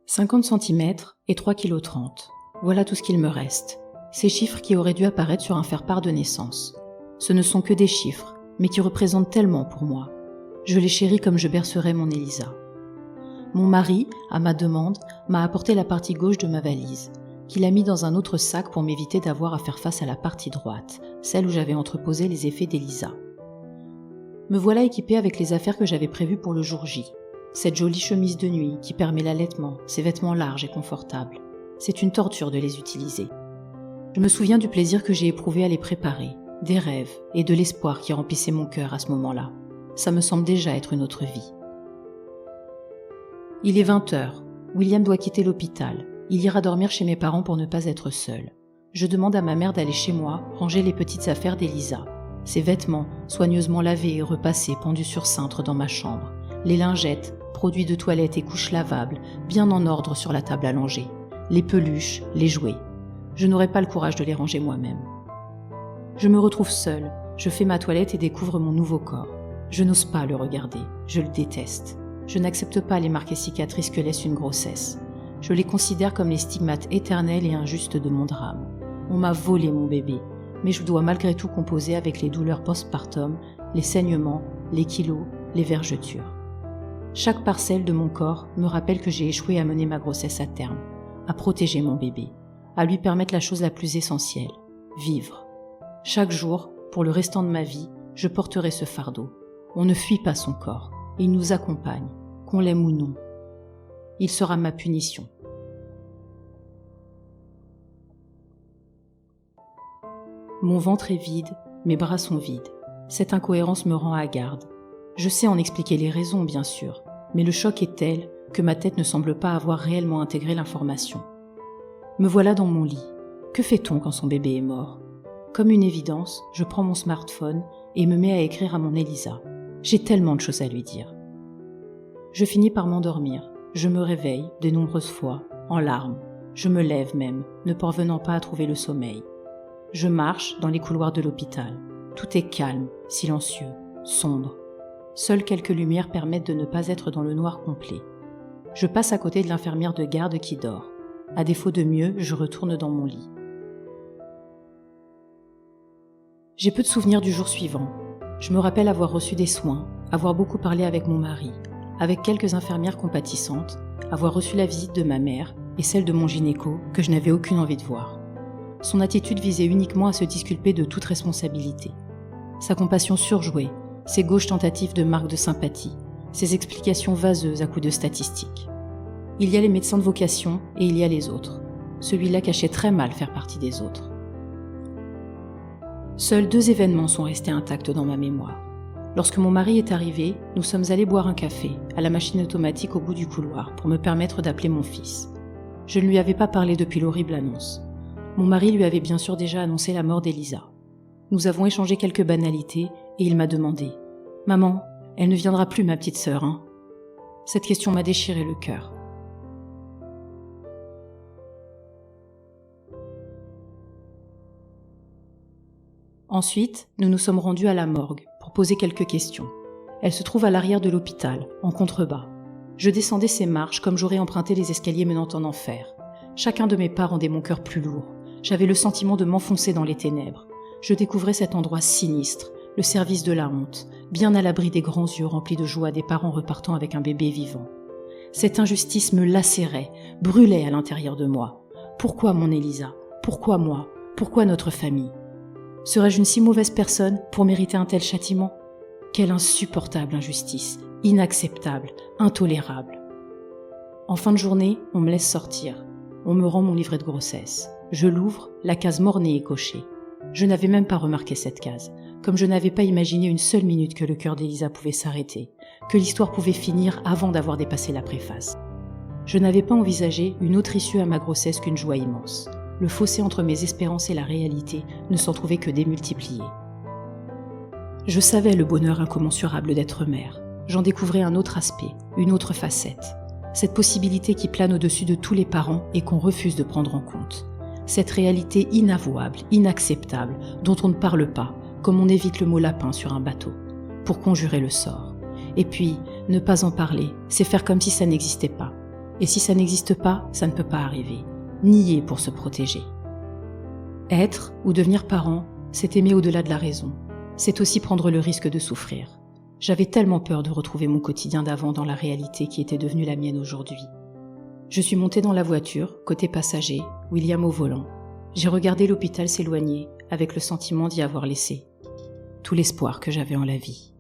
50 cm et 3,30 kg. Voilà tout ce qu'il me reste. Ces chiffres qui auraient dû apparaître sur un faire-part de naissance. Ce ne sont que des chiffres, mais qui représentent tellement pour moi. Je les chéris comme je bercerais mon Elisa. Mon mari, à ma demande, m'a apporté la partie gauche de ma valise, qu'il a mis dans un autre sac pour m'éviter d'avoir à faire face à la partie droite, celle où j'avais entreposé les effets d'Elisa. Me voilà équipée avec les affaires que j'avais prévues pour le jour J. Cette jolie chemise de nuit qui permet l'allaitement, ces vêtements larges et confortables. C'est une torture de les utiliser. Je me souviens du plaisir que j'ai éprouvé à les préparer, des rêves et de l'espoir qui remplissaient mon cœur à ce moment-là. Ça me semble déjà être une autre vie. Il est 20h. William doit quitter l'hôpital. Il ira dormir chez mes parents pour ne pas être seul. Je demande à ma mère d'aller chez moi, ranger les petites affaires d'Elisa. Ses vêtements, soigneusement lavés et repassés, pendus sur cintre dans ma chambre. Les lingettes, produits de toilette et couches lavables, bien en ordre sur la table allongée. Les peluches, les jouets. Je n'aurai pas le courage de les ranger moi-même. Je me retrouve seule. Je fais ma toilette et découvre mon nouveau corps. Je n'ose pas le regarder. Je le déteste. Je n'accepte pas les marques et cicatrices que laisse une grossesse. Je les considère comme les stigmates éternels et injustes de mon drame. On m'a volé mon bébé, mais je dois malgré tout composer avec les douleurs postpartum, les saignements, les kilos, les vergetures. Chaque parcelle de mon corps me rappelle que j'ai échoué à mener ma grossesse à terme, à protéger mon bébé, à lui permettre la chose la plus essentielle, vivre. Chaque jour, pour le restant de ma vie, je porterai ce fardeau. On ne fuit pas son corps, il nous accompagne, qu'on l'aime ou non. Il sera ma punition. Mon ventre est vide, mes bras sont vides. Cette incohérence me rend hagarde. Je sais en expliquer les raisons, bien sûr, mais le choc est tel que ma tête ne semble pas avoir réellement intégré l'information. Me voilà dans mon lit. Que fait-on quand son bébé est mort ? Comme une évidence, je prends mon smartphone et me mets à écrire à mon Elisa. J'ai tellement de choses à lui dire. Je finis par m'endormir. Je me réveille, de nombreuses fois, en larmes. Je me lève même, ne parvenant pas à trouver le sommeil. Je marche dans les couloirs de l'hôpital. Tout est calme, silencieux, sombre. Seules quelques lumières permettent de ne pas être dans le noir complet. Je passe à côté de l'infirmière de garde qui dort. À défaut de mieux, je retourne dans mon lit. J'ai peu de souvenirs du jour suivant. Je me rappelle avoir reçu des soins, avoir beaucoup parlé avec mon mari, avec quelques infirmières compatissantes, avoir reçu la visite de ma mère et celle de mon gynéco que je n'avais aucune envie de voir. Son attitude visait uniquement à se disculper de toute responsabilité. Sa compassion surjouée, ses gauches tentatives de marque de sympathie, ses explications vaseuses à coups de statistiques. Il y a les médecins de vocation et il y a les autres. Celui-là cachait très mal faire partie des autres. Seuls 2 événements sont restés intacts dans ma mémoire. Lorsque mon mari est arrivé, nous sommes allés boire un café à la machine automatique au bout du couloir pour me permettre d'appeler mon fils. Je ne lui avais pas parlé depuis l'horrible annonce. Mon mari lui avait bien sûr déjà annoncé la mort d'Elisa. Nous avons échangé quelques banalités et il m'a demandé « Maman, elle ne viendra plus ma petite sœur, hein ?» Cette question m'a déchiré le cœur. Ensuite, nous nous sommes rendus à la morgue pour poser quelques questions. Elle se trouve à l'arrière de l'hôpital, en contrebas. Je descendais ces marches comme j'aurais emprunté les escaliers menant en enfer. Chacun de mes pas rendait mon cœur plus lourd. J'avais le sentiment de m'enfoncer dans les ténèbres. Je découvrais cet endroit sinistre, le service de la honte, bien à l'abri des grands yeux remplis de joie des parents repartant avec un bébé vivant. Cette injustice me lacérait, brûlait à l'intérieur de moi. Pourquoi mon Elisa ? Pourquoi moi ? Pourquoi notre famille ? Serais-je une si mauvaise personne pour mériter un tel châtiment ? Quelle insupportable injustice, inacceptable, intolérable. En fin de journée, on me laisse sortir. On me rend mon livret de grossesse. Je l'ouvre, la case mort-née est cochée. Je n'avais même pas remarqué cette case, comme je n'avais pas imaginé une seule minute que le cœur d'Elisa pouvait s'arrêter, que l'histoire pouvait finir avant d'avoir dépassé la préface. Je n'avais pas envisagé une autre issue à ma grossesse qu'une joie immense. Le fossé entre mes espérances et la réalité ne s'en trouvait que démultiplié. Je savais le bonheur incommensurable d'être mère. J'en découvrais un autre aspect, une autre facette. Cette possibilité qui plane au-dessus de tous les parents et qu'on refuse de prendre en compte. Cette réalité inavouable, inacceptable, dont on ne parle pas, comme on évite le mot lapin sur un bateau, pour conjurer le sort. Et puis, ne pas en parler, c'est faire comme si ça n'existait pas. Et si ça n'existe pas, ça ne peut pas arriver. Nier pour se protéger. Être ou devenir parent, c'est aimer au-delà de la raison. C'est aussi prendre le risque de souffrir. J'avais tellement peur de retrouver mon quotidien d'avant dans la réalité qui était devenue la mienne aujourd'hui. Je suis montée dans la voiture, côté passager, William au volant. J'ai regardé l'hôpital s'éloigner, avec le sentiment d'y avoir laissé tout l'espoir que j'avais en la vie.